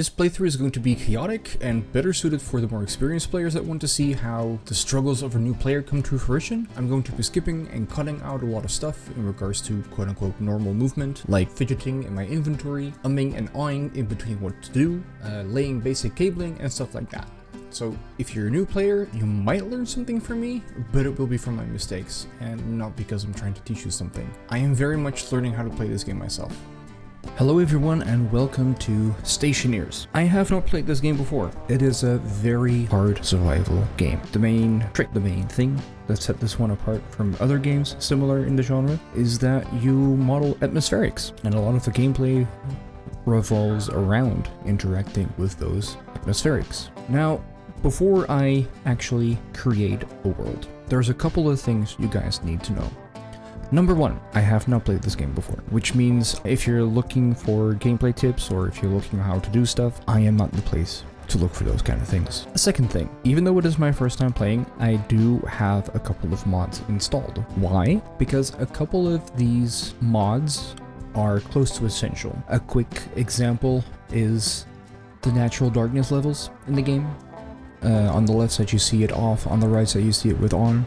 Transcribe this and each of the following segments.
This playthrough is going to be chaotic and better suited for the more experienced players that want to see how the struggles of a new player come to fruition. I'm going to be skipping and cutting out a lot of stuff in regards to quote-unquote normal movement, like fidgeting in my inventory, umming and ahhing in between what to do, laying basic cabling and stuff like that. So if you're a new player, you might learn something from me, but it will be from my mistakes and not because I'm trying to teach you something. I am very much learning how to play this game myself. Hello everyone and welcome to Stationeers. I have not played this game before. It is a very hard survival game. The main thing that set this one apart from other games similar in the genre is that you model atmospherics, and a lot of the gameplay revolves around interacting with those atmospherics. Now, before I actually create a world, there's a couple of things you guys need to know. Number one, I have not played this game before, which means if you're looking for gameplay tips or if you're looking at how to do stuff, I am not the place to look for those kind of things. A second thing, even though it is my first time playing, I do have a couple of mods installed. Why? Because a couple of these mods are close to essential. A quick example is the natural darkness levels in the game. On the left side you see it off, on the right side you see it with on.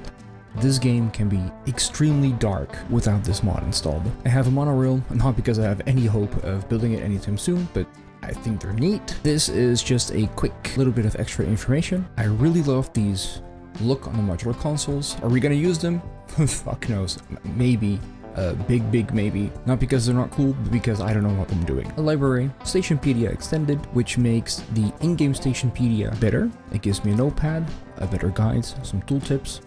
This game can be extremely dark without this mod installed. I have a monorail, not because I have any hope of building it anytime soon, but I think they're neat. This is just a quick little bit of extra information. I really love these look on the modular consoles. Are we gonna use them? Fuck knows. Maybe. Big maybe. Not because they're not cool, but because I don't know what I'm doing. A library, Stationpedia Extended, which makes the in-game Stationpedia better. It gives me a notepad, a better guides, some tooltips.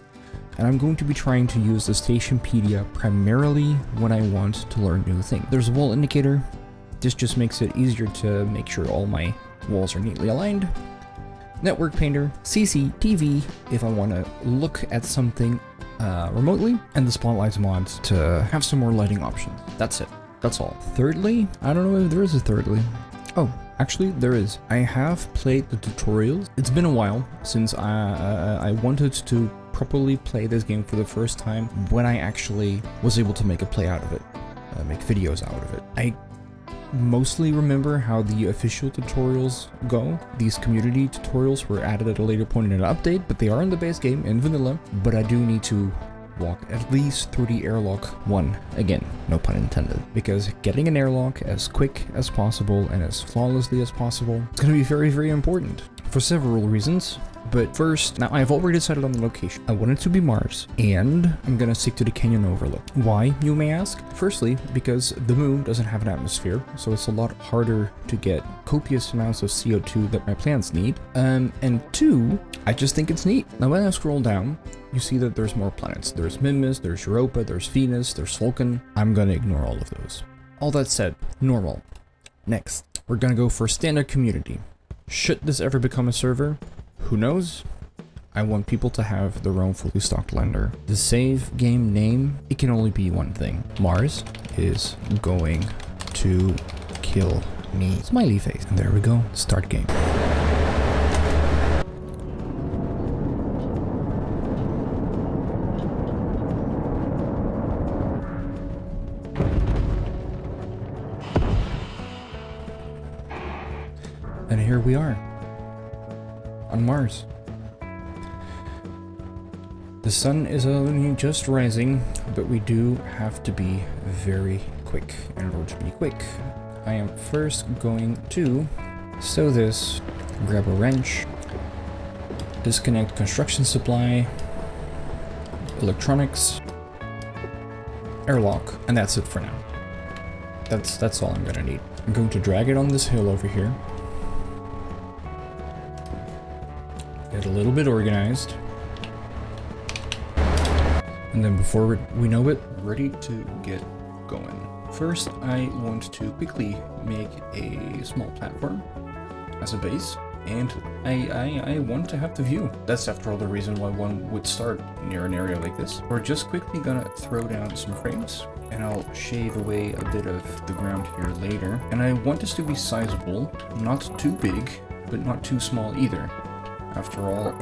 And I'm going to be trying to use the Stationpedia primarily when I want to learn new things. There's a wall indicator. This just makes it easier to make sure all my walls are neatly aligned. Network painter, CCTV if I want to look at something remotely, and the spotlights mods to have some more lighting options. That's it. That's all. Thirdly, I don't know if there is a thirdly. Oh, actually there is. I have played the tutorials. It's been a while since I wanted to properly play this game for the first time when I actually was able to make a play out of it, make videos out of it. I mostly remember how the official tutorials go. These community tutorials were added at a later point in an update, but they are in the base game in vanilla, but I do need to walk at least through the Airlock 1 again, no pun intended, because getting an airlock as quick as possible and as flawlessly as possible is going to be very, very important for several reasons. But first, now I've already decided on the location. I want it to be Mars, and I'm gonna stick to the canyon overlook. Why, you may ask? Firstly, because the moon doesn't have an atmosphere, so it's a lot harder to get copious amounts of CO2 that my plants need. And two, I just think it's neat. Now when I scroll down, you see that there's more planets. There's Mimas, there's Europa, there's Venus, there's Vulcan. I'm gonna ignore all of those. All that said, normal. Next, we're gonna go for standard community. Should this ever become a server? Who knows? I want people to have their own fully stocked lander. The save game name, it can only be one thing. Mars is going to kill me. Smiley face. And there we go. Start game. And here we are. On Mars. The sun is only just rising, but we do have to be very quick. In order to be quick, I am first going to sew this, grab a wrench, disconnect construction supply, electronics, airlock, and that's it for now. That's all I'm gonna need. I'm going to drag it on this hill over here. Get a little bit organized, and then before we know it, ready to get going. First, I want to quickly make a small platform as a base, and I want to have the view. That's after all the reason why one would start near an area like this. We're just quickly gonna throw down some frames, and I'll shave away a bit of the ground here later. And I want this to be sizable, not too big, but not too small either. After all,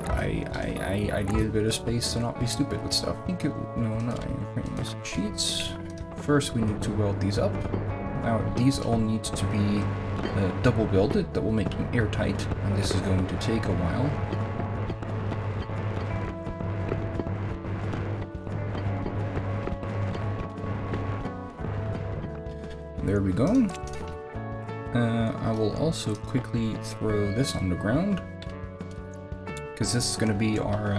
I need a bit of space to not be stupid with stuff. I think it, no, not frames. Sheets. First we need to weld these up. Now these all need to be double builded, that will make them airtight, and this is going to take a while. There we go. I will also quickly throw this on the ground, because this is going to be our,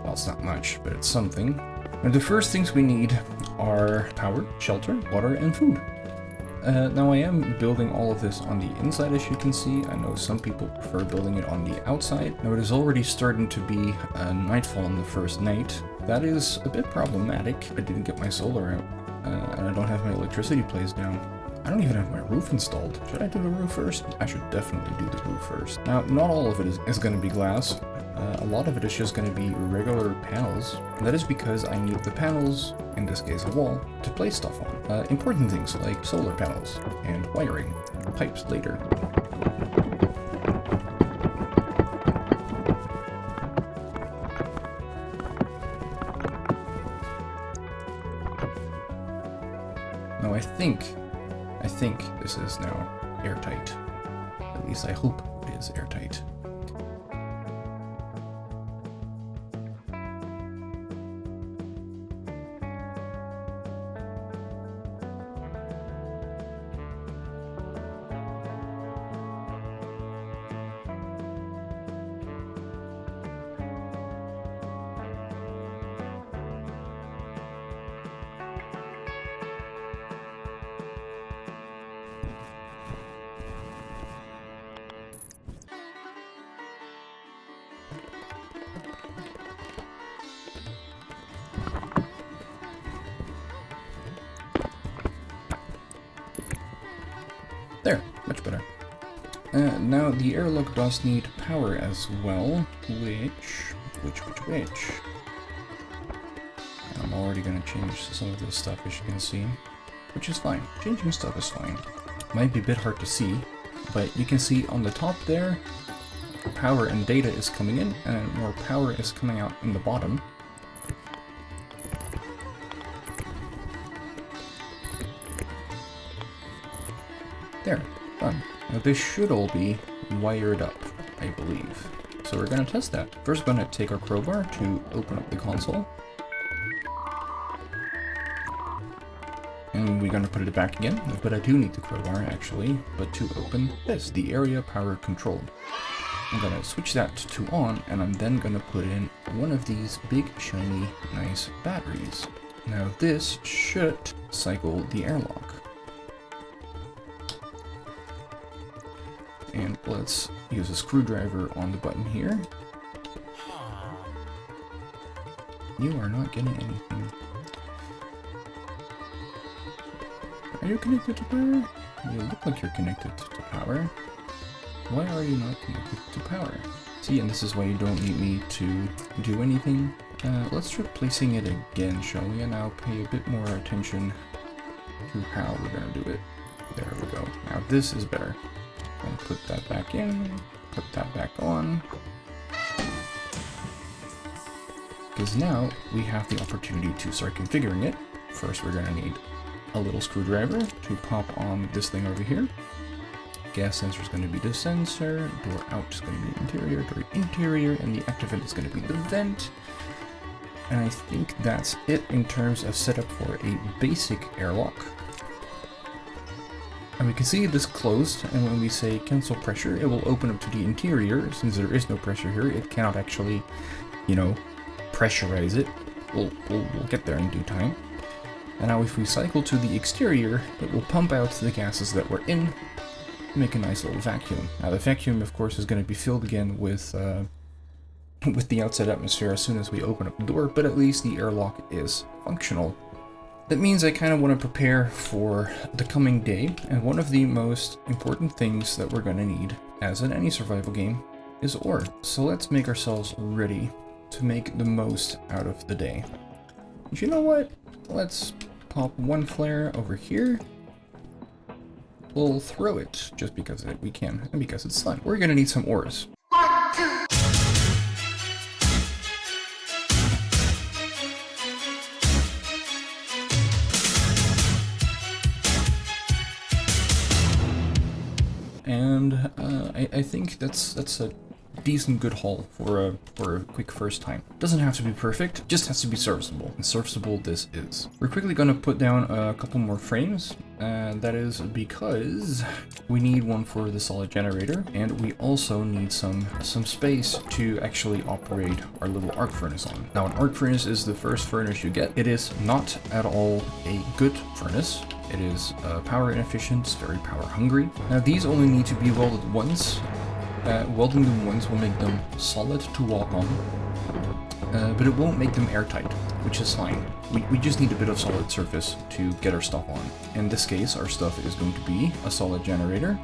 well, it's not much, but it's something. And the first things we need are power, shelter, water, and food. Now I am building all of this on the inside, as you can see. I know some people prefer building it on the outside. Now it is already starting to be nightfall on the first night. That is a bit problematic. I didn't get my solar out, and I don't have my electricity placed down. I don't even have my roof installed. Should I do the roof first? I should definitely do the roof first. Now, not all of it is going to be glass. A lot of it is just going to be regular panels. And that is because I need the panels, in this case a wall, to place stuff on. Important things like solar panels and wiring, pipes later. Now I think this is now airtight. At least I hope it is airtight. There, much better. Now the airlock does need power as well, which. I'm already gonna change some of this stuff, as you can see, which is fine. Changing stuff is fine. Might be a bit hard to see, but you can see on the top there, power and data is coming in, and more power is coming out in the bottom. There, done. Now this should all be wired up, I believe. So we're gonna test that. First we're gonna take our crowbar to open up the console. And we're gonna put it back again, but I do need the crowbar actually, but to open this, the area power control. I'm gonna switch that to on, and I'm then gonna put in one of these big, shiny, nice batteries. Now this should cycle the airlock. And let's use a screwdriver on the button here. You are not getting anything. Are you connected to power? You look like you're connected to power. Why are you not connected to power? See, and this is why you don't need me to do anything. Let's try placing it again, shall we? And now pay a bit more attention to how we're gonna do it. There we go. Now this is better. And put that back in, put that back on. Because now we have the opportunity to start configuring it. First we're going to need a little screwdriver to pop on this thing over here. Gas sensor is going to be the sensor, door out is going to be the interior, door interior, and the activant is going to be the vent. And I think that's it in terms of setup for a basic airlock. And we can see this closed, and when we say cancel pressure, it will open up to the interior. Since there is no pressure here, it cannot actually, you know, pressurize it. We'll get there in due time. And now if we cycle to the exterior, it will pump out the gases that were in, make a nice little vacuum. Now the vacuum, of course, is going to be filled again with the outside atmosphere as soon as we open up the door, but at least the airlock is functional. That means I kind of want to prepare for the coming day, and one of the most important things that we're going to need, as in any survival game, is ore. So let's make ourselves ready to make the most out of the day. And you know what? Let's pop one flare over here. We'll throw it just because we can, and because it's fun. We're going to need some ores. and I think that's a decent good haul for a quick first time. Doesn't have to be perfect, just has to be serviceable, and serviceable this is. We're quickly gonna put down a couple more frames, and that is because we need one for the solid generator, and we also need some space to actually operate our little arc furnace on. Now, an arc furnace is the first furnace you get. It is not at all a good furnace. It is power inefficient, it's very power hungry. Now, these only need to be welded once. Welding them once will make them solid to walk on, but it won't make them airtight, which is fine. We just need a bit of solid surface to get our stuff on. In this case, our stuff is going to be a solid generator,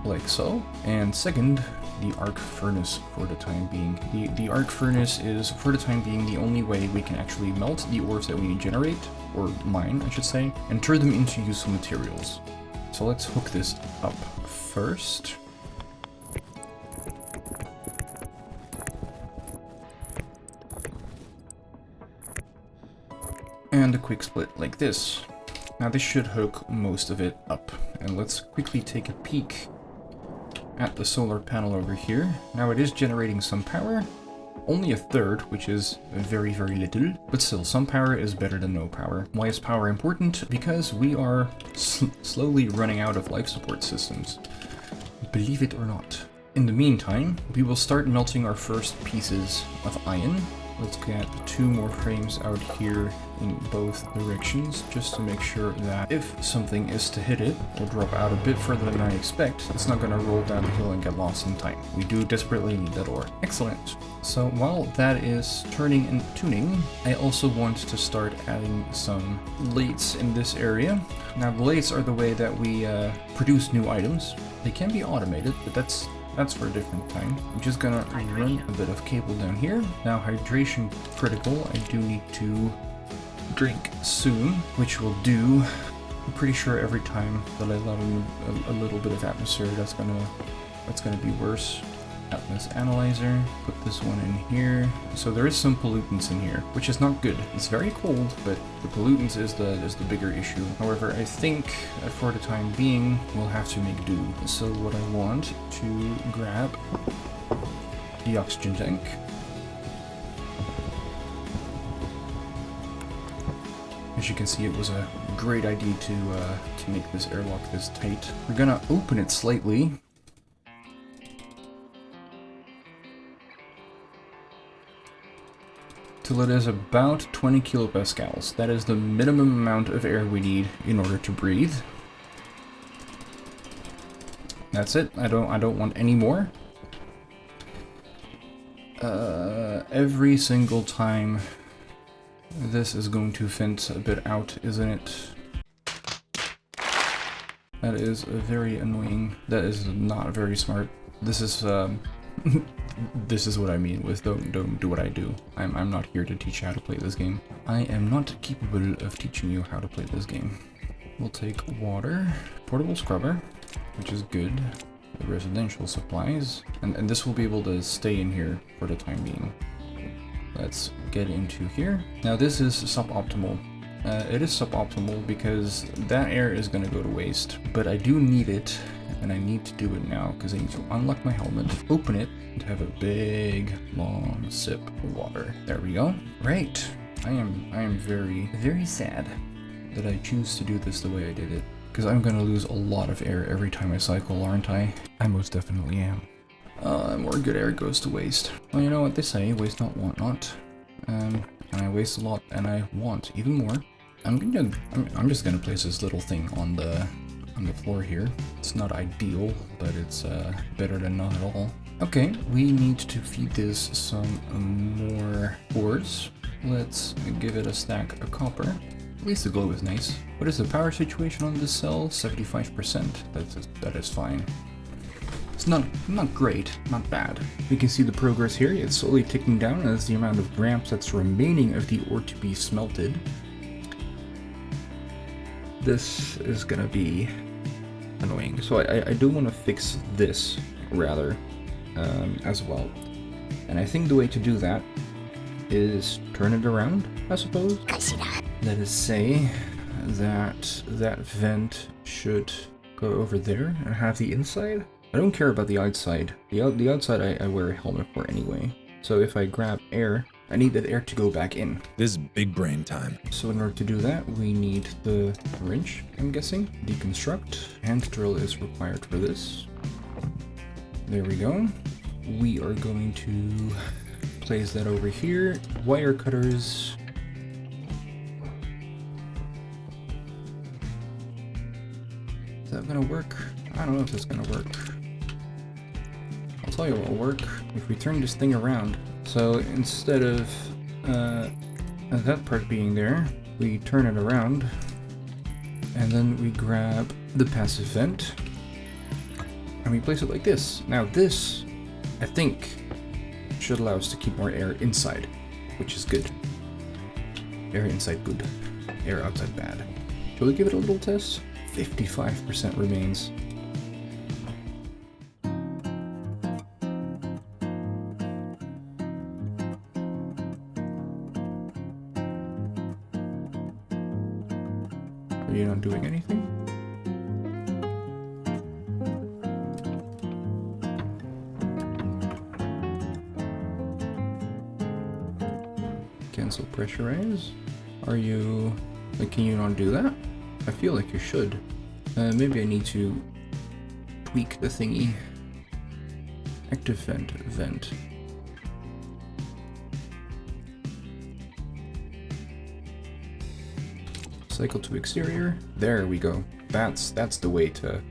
like so. And second, the arc furnace for the time being. The arc furnace is, for the time being, the only way we can actually melt the ores that we need to generate, or mine, I should say, and turn them into useful materials. So let's hook this up first. And a quick split like this. Now this should hook most of it up. And let's quickly take a peek at the solar panel over here. Now it is generating some power. Only a third, which is very, very little. But still, some power is better than no power. Why is power important? Because we are slowly running out of life support systems. Believe it or not. In the meantime, we will start melting our first pieces of iron. Let's get 2 more frames out here in both directions, just to make sure that if something is to hit it, or drop out a bit further than I expect, it's not going to roll down the hill and get lost in time. We do desperately need that ore. Excellent. So while that is turning and tuning, I also want to start adding some lathes in this area. Now the lathes are the way that we produce new items. They can be automated, but that's for a different time. I'm just gonna run a bit of cable down here. Now, hydration critical. I do need to drink soon, which will do. I'm pretty sure every time that I let in a little bit of atmosphere, that's gonna be worse. Atmos analyzer. Put this one in here. So there is some pollutants in here, which is not good. It's very cold, but the pollutants is the bigger issue. However, I think for the time being, we'll have to make do. So what I want to grab the oxygen tank. As you can see, it was a great idea to make this airlock this tight. We're gonna open it slightly. Till it is about 20 kilopascals. That is the minimum amount of air we need in order to breathe. That's it. I don't want any more. Every single time this is going to vent a bit out, isn't it? That is very annoying. That is not very smart. This is this is what I mean with don't do what I do. I'm not here to teach you how to play this game. I am not capable of teaching you how to play this game. We'll take water, portable scrubber, which is good, the residential supplies, and this will be able to stay in here for the time being. Let's get into here. Now this is suboptimal. It is suboptimal because that air is going to go to waste, but I do need it, and I need to do it now because I need to unlock my helmet, open it, and have a big, long sip of water. There we go. Right. I am very, very sad that I choose to do this the way I did it, because I'm going to lose a lot of air every time I cycle, aren't I? I most definitely am. More good air goes to waste. Well, you know what they say, waste not, want not. And I waste a lot, and I want even more. I'm just gonna place this little thing on the floor here. It's not ideal, but it's better than none at all. Okay, we need to feed this some more ores. Let's give it a stack of copper. At least the glow is nice. What is the power situation on this cell? 75%. That is fine. It's not great, not bad. We can see the progress here. It's slowly ticking down as the amount of grams that's remaining of the ore to be smelted. This is gonna be annoying. So I do want to fix this rather as well. And I think the way to do that is turn it around, I suppose. Let us say that that vent should go over there and have the inside. I don't care about the outside. The outside I wear a helmet for anyway. So if I grab air, I need that air to go back in. This is big brain time. So in order to do that, we need the wrench, I'm guessing. Deconstruct. Hand drill is required for this. There we go. We are going to place that over here. Wire cutters. Is that gonna work? I don't know if it's gonna work. I'll tell you what will work if we turn this thing around. So instead of that part being there, we turn it around and then we grab the passive vent and we place it like this. Now this, I think, should allow us to keep more air inside, which is good. Air inside good, air outside bad. Shall we give it a little test? 55% remains. Are you not doing anything? Cancel pressurize. Are you... like, can you not do that? I feel like you should. Maybe I need to tweak the thingy. Active vent. Cycle to exterior. There we go. That's the way to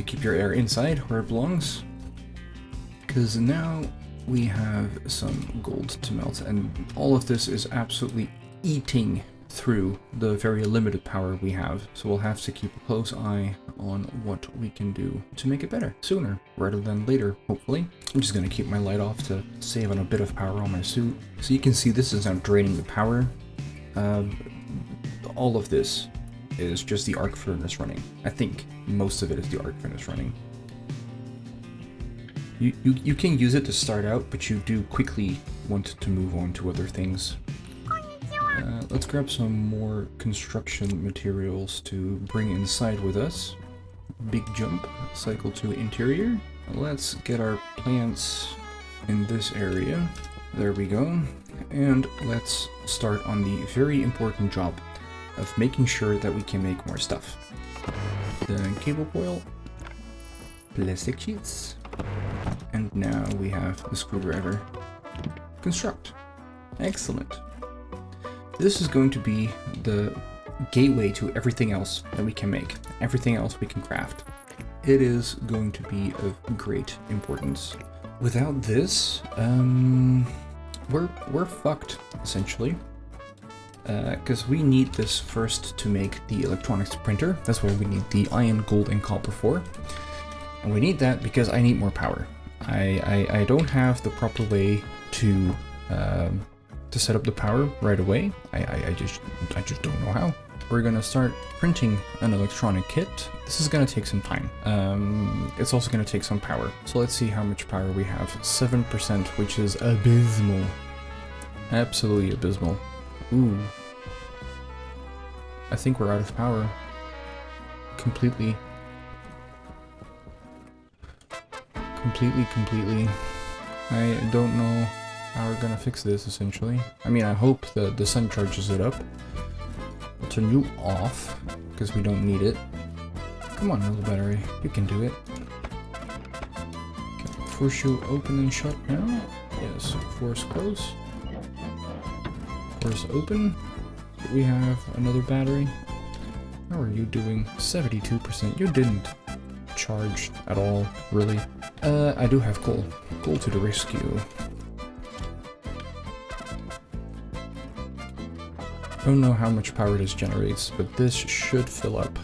keep your air inside where it belongs. Because now we have some gold to melt, and all of this is absolutely eating through the very limited power we have, so we'll have to keep a close eye on what we can do to make it better sooner rather than later, hopefully. I'm just going to keep my light off to save on a bit of power on my suit. So you can see this is now draining the power. All of this is just the arc furnace running. I think most of it is the arc furnace running. You can use it to start out, but you do quickly want to move on to other things. Let's grab some more construction materials to bring inside with us. Big jump, cycle to interior. Let's get our plants in this area. There we go. And let's start on the very important job of making sure that we can make more stuff. The cable coil, plastic sheets, and now we have the screwdriver. Construct. Excellent. This is going to be the gateway to everything else that we can make, everything else we can craft. It is going to be of great importance. Without this, we're fucked, essentially. Because we need this first to make the electronics printer. That's what we need the iron, gold, and copper for. And we need that because I need more power. I don't have the proper way to set up the power right away. I just don't know how. We're gonna start printing an electronic kit. This is gonna take some time. It's also gonna take some power. So let's see how much power we have. 7%, which is abysmal. Absolutely abysmal. Ooh. I think we're out of power. Completely. I don't know how we're gonna fix this, essentially. I mean, I hope the sun charges it up. We'll turn you off, because we don't need it. Come on, little battery. You can do it. Okay, force you open and shut now. Yes, force close. Force open. We have another battery. How are you doing? 72%. You didn't charge at all, really. I do have coal. Coal to the rescue. I don't know how much power this generates, but this should fill up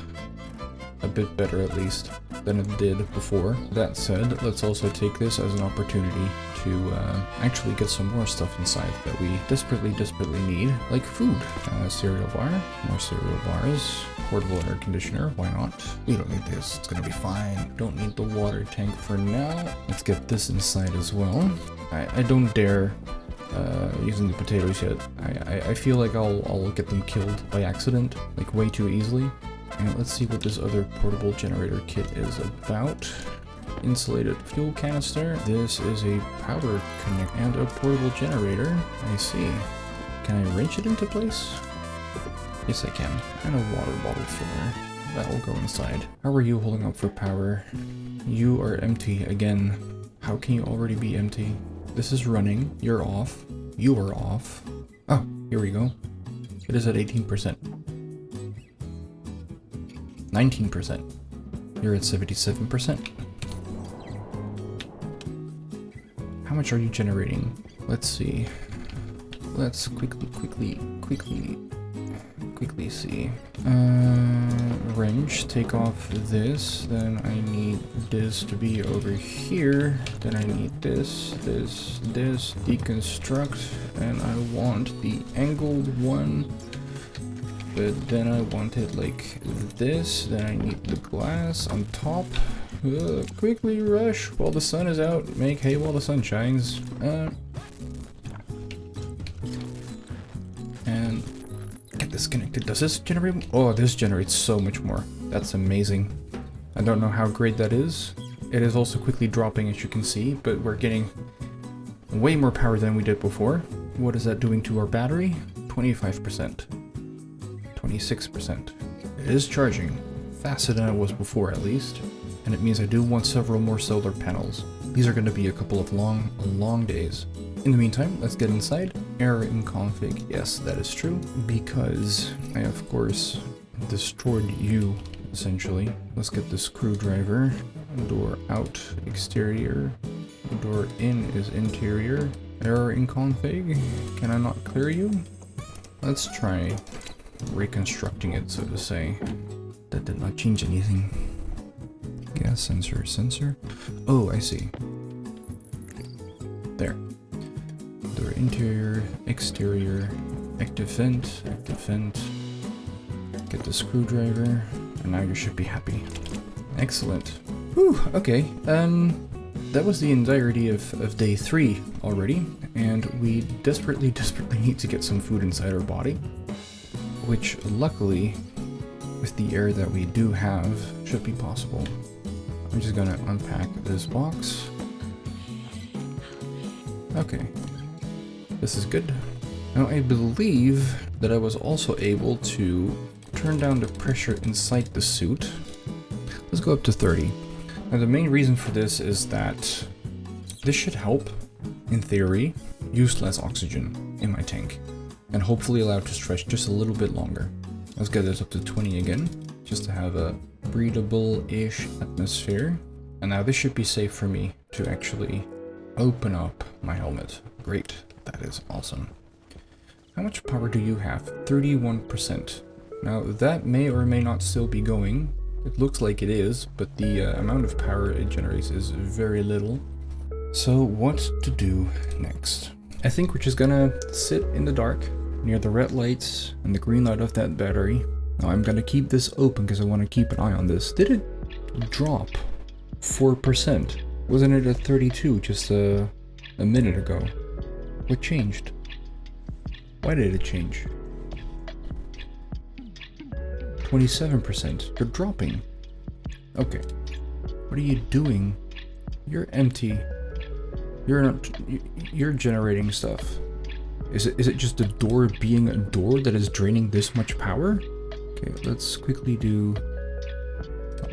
a bit better at least than it did before. That said, let's also take this as an opportunity to actually get some more stuff inside that we desperately need, like food. Cereal bar, more cereal bars, portable air conditioner, why not? We don't need this, it's gonna be fine. Don't need the water tank for now. Let's get this inside as well. I don't dare using the potatoes yet. I feel like I'll get them killed by accident, like way too easily. And let's see what this other portable generator kit is about. Insulated fuel canister. This is a power connect and a portable generator. I see. Can I wrench it into place? Yes, I can. And a water bottle filler. That'll go inside. How are you holding up for power? You are empty again. How can you already be empty? This is running. You're off. You are off. Oh, here we go. It is at 18%. 19%. You're at 77%. How much are you generating? Let's see. Let's quickly see. Wrench, take off this, then I need this to be over here, then I need this, deconstruct, and I want the angled one, but then I want it like this, then I need the glass on top. Quickly rush while the sun is out, make hay while the sun shines. And get this connected. Does this generate? Oh, this generates so much more. That's amazing. I don't know how great that is. It is also quickly dropping, as you can see, but we're getting way more power than we did before. What is that doing to our battery? 25%. 26%. It is charging faster than it was before, at least. And it means I do want several more solar panels. These are going to be a couple of long days. In the meantime, let's get inside. Error in config. Yes, that is true, because I, of course, destroyed you, essentially. Let's get the screwdriver. Door out, exterior. Door in is interior. Error in config. Can I not clear you? Let's try reconstructing it, so to say. That did not change anything. Gas sensor. Oh, I see. There. Door interior, exterior, active vent. Get the screwdriver, and now you should be happy. Excellent. Whew, okay. That was the entirety of day 3 already, and we desperately need to get some food inside our body, which luckily, with the air that we do have, should be possible. I'm just gonna unpack this box. Okay. This is good. Now I believe that I was also able to turn down the pressure inside the suit. Let's go up to 30. Now the main reason for this is that this should help, in theory, use less oxygen in my tank, and hopefully allow it to stretch just a little bit longer. Let's get this up to 20 again, just to have a breathable-ish atmosphere. And now this should be safe for me to actually open up my helmet. Great, that is awesome. How much power do you have? 31%. Now that may or may not still be going. It looks like it is, but the amount of power it generates is very little. So what to do next? I think we're just gonna sit in the dark near the red lights and the green light of that battery. Now I'm gonna keep this open because I want to keep an eye on this. Did it drop 4%? Wasn't it at 32 just a minute ago? What changed? Why did it change? 27%. You're dropping. Okay. What are you doing? You're empty. You're not. You're generating stuff. Is it just the door being a door that is draining this much power? Okay, let's quickly do.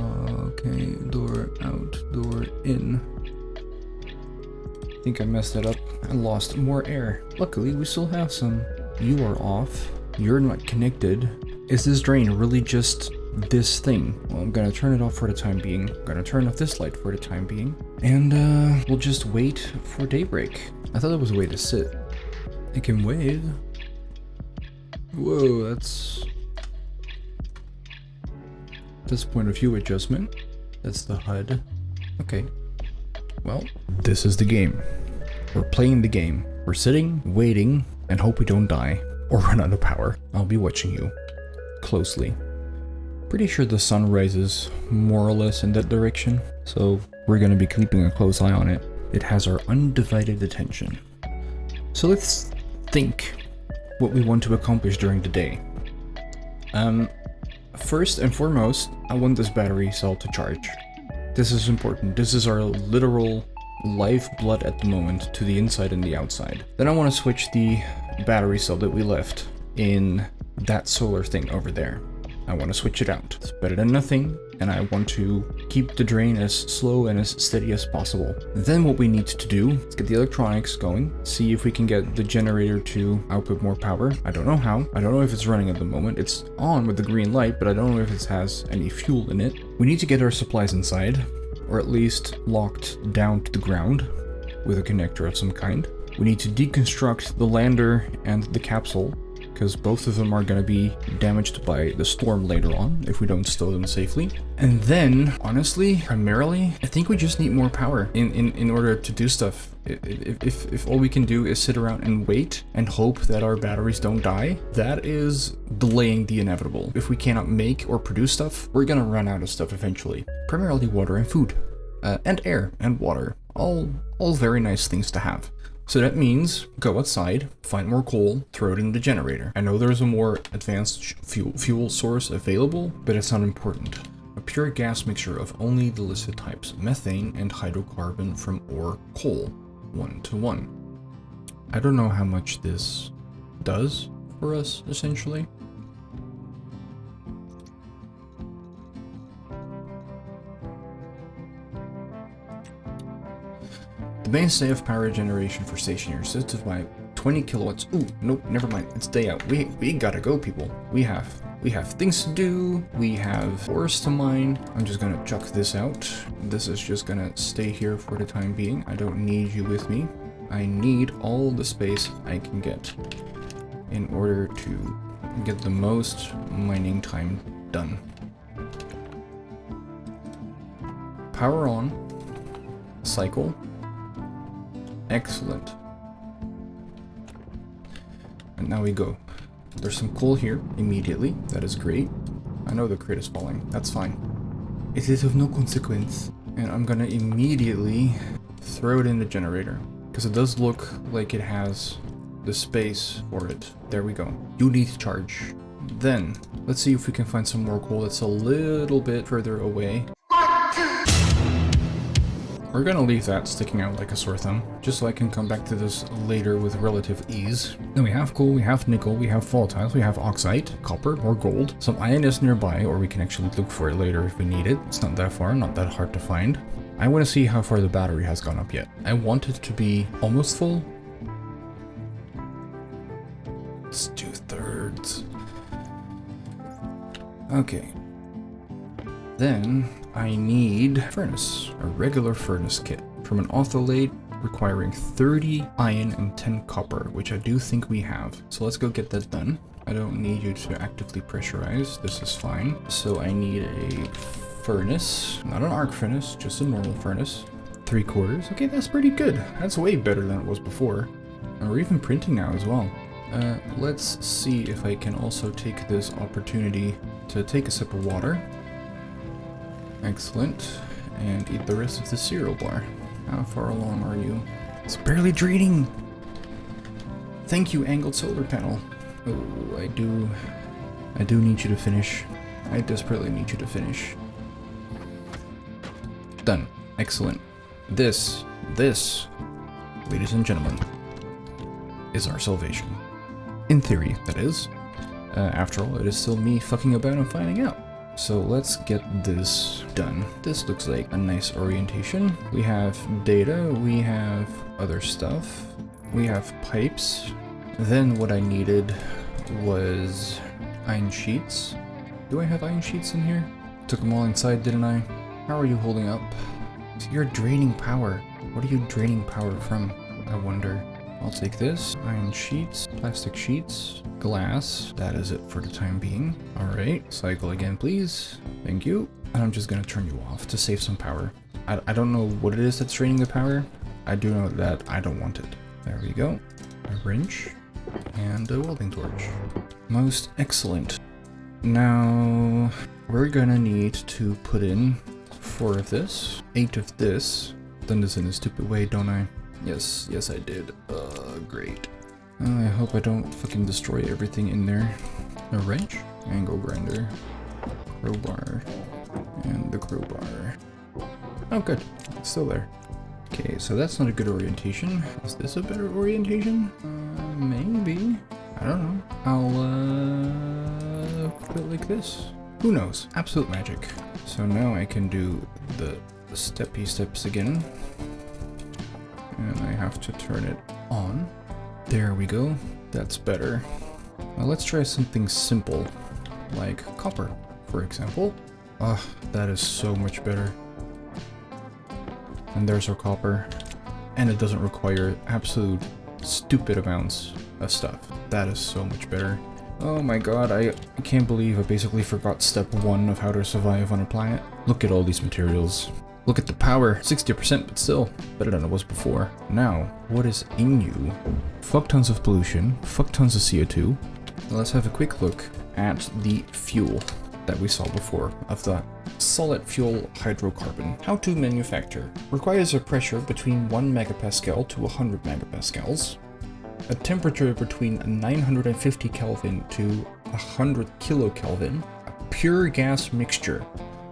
Okay, door out, door in. I think I messed that up. I lost more air. Luckily, we still have some. You are off. You're not connected. Is this drain really just this thing? Well, I'm gonna turn it off for the time being. I'm gonna turn off this light for the time being. And we'll just wait for daybreak. I thought there was a way to sit. It can wave. Whoa, that's point of view adjustment. That's the HUD. Okay. Well, this is the game. We're playing the game. We're sitting, waiting, and hope we don't die or run out of power. I'll be watching you closely. Pretty sure the sun rises more or less in that direction, so we're gonna be keeping a close eye on it. It has our undivided attention. So let's think what we want to accomplish during the day. First and foremost, I want this battery cell to charge. This is important. This is our literal lifeblood at the moment to the inside and the outside. Then I want to switch the battery cell that we left in that solar thing over there. I want to switch it out. It's better than nothing, and I want to keep the drain as slow and as steady as possible. Then what we need to do is get the electronics going, see if we can get the generator to output more power. I don't know how. I don't know if it's running at the moment. It's on with the green light, but I don't know if it has any fuel in it. We need to get our supplies inside, or at least locked down to the ground with a connector of some kind. We need to deconstruct the lander and the capsule, because both of them are going to be damaged by the storm later on if we don't stow them safely. And then, honestly, primarily, I think we just need more power in order to do stuff. If all we can do is sit around and wait and hope that our batteries don't die, that is delaying the inevitable. If we cannot make or produce stuff, we're going to run out of stuff eventually. Primarily water and food. And air and water. All very nice things to have. So that means go outside, find more coal, throw it in the generator. I know there's a more advanced fuel source available, but it's not important. A pure gas mixture of only the listed types, methane and hydrocarbon from ore coal, 1:1. I don't know how much this does for us, essentially. The mainstay of power generation for Stationeers sits by 20 kilowatts. Ooh, nope, never mind. It's day out. We gotta go, people. We have things to do. We have ores to mine. I'm just gonna chuck this out. This is just gonna stay here for the time being. I don't need you with me. I need all the space I can get in order to get the most mining time done. Power on. Cycle. Excellent. And now we go. There's some coal here immediately. That is great. I know the crate is falling. That's fine. It is of no consequence. And I'm gonna immediately throw it in the generator, because it does look like it has the space for it. There we go. You need to charge. Then let's see if we can find some more coal that's a little bit further away. We're gonna leave that sticking out like a sore thumb, just so I can come back to this later with relative ease. Then we have coal, we have nickel, we have volatiles, we have oxide, copper, or gold. Some iron is nearby, or we can actually look for it later if we need it. It's not that far, not that hard to find. I want to see how far the battery has gone up yet. I want it to be almost full. It's 2/3. Okay. Then I need furnace, a regular furnace kit from an auto-lathe requiring 30 iron and 10 copper, which I do think we have. So let's go get that done. I don't need you to actively pressurize. This is fine. So I need a furnace, not an arc furnace, just a normal furnace. 3/4. Okay, that's pretty good. That's way better than it was before. And we're even printing now as well. Let's see if I can also take this opportunity to take a sip of water. Excellent. And eat the rest of the cereal bar. How far along are you? It's barely draining! Thank you, angled solar panel. Oh, I do need you to finish. I desperately need you to finish. Done. Excellent. This, ladies and gentlemen, is our salvation. In theory, that is. After all, it is still me fucking about and finding out. So let's get this done. This looks like a nice orientation. We have data, we have other stuff, we have pipes. Then what I needed was iron sheets. Do I have iron sheets in here? Took them all inside, didn't I? How are you holding up? So you're draining power. What are you draining power from, I wonder? I'll take this. Iron sheets, plastic sheets, glass. That is it for the time being. Alright, cycle again, please. Thank you. And I'm just gonna turn you off to save some power. I don't know what it is that's draining the power. I do know that I don't want it. There we go. A wrench and a welding torch. Most excellent. Now, we're gonna need to put in 4 of this, 8 of this. Done this in a stupid way, don't I? Yes, I did. Great. I hope I don't fucking destroy everything in there. A wrench, angle grinder, crowbar, and the crowbar. Oh, good. It's still there. Okay, so that's not a good orientation. Is this a better orientation? Maybe. I don't know. I'll put it like this. Who knows? Absolute magic. So now I can do the steppy steps again. And I have to turn it on. There we go. That's better. Now let's try something simple, like copper, for example. Ah, that is so much better. And there's our copper. And it doesn't require absolute stupid amounts of stuff. That is so much better. Oh my god, I can't believe I basically forgot step 1 of how to survive on a planet. Look at all these materials. Look at the power, 60%, but still better than it was before. Now, what is in you? Fuck tons of pollution, fuck tons of CO2. Now let's have a quick look at the fuel that we saw before of the solid fuel hydrocarbon. How to manufacture. Requires a pressure between 1 megapascal to 100 megapascals. A temperature between 950 Kelvin to 100 kilokelvin. A pure gas mixture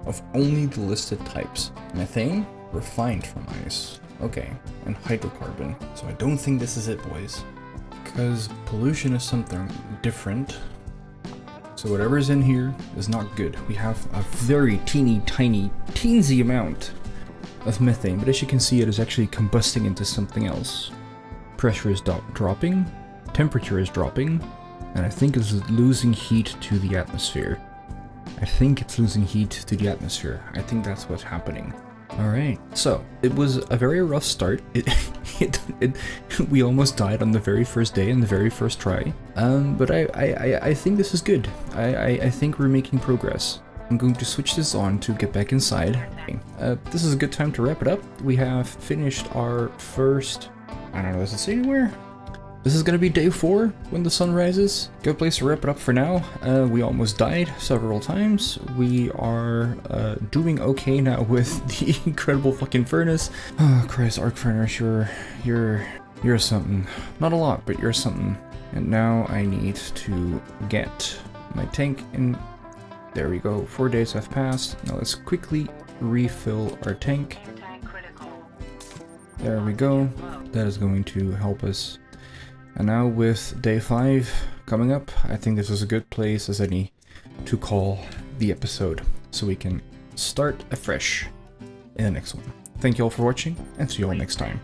of only the listed types. Methane, refined from ice. Okay, and hydrocarbon. So I don't think this is it, boys. Because pollution is something different. So whatever's in here is not good. We have a very teensy amount of methane, but as you can see, it is actually combusting into something else. Pressure is dropping, temperature is dropping, and I think it's losing heat to the atmosphere. I think it's losing heat to the atmosphere. I think that's what's happening. Alright, so it was a very rough start. We almost died on the very first day and the very first try. But I think this is good. I think we're making progress. I'm going to switch this on to get back inside. This is a good time to wrap it up. We have finished our first... I don't know, does it say anywhere? This is gonna be day 4 when the sun rises. Good place to wrap it up for now. We almost died several times. We are doing okay now with the incredible fucking furnace. Oh Christ, arc furnace, you're something. Not a lot, but you're something. And now I need to get my tank in. There we go. 4 days have passed. Now let's quickly refill our tank. There we go. That is going to help us. And now with day 5 coming up, I think this is a good place as any to call the episode, so we can start afresh in the next one. Thank you all for watching, and see you all next time.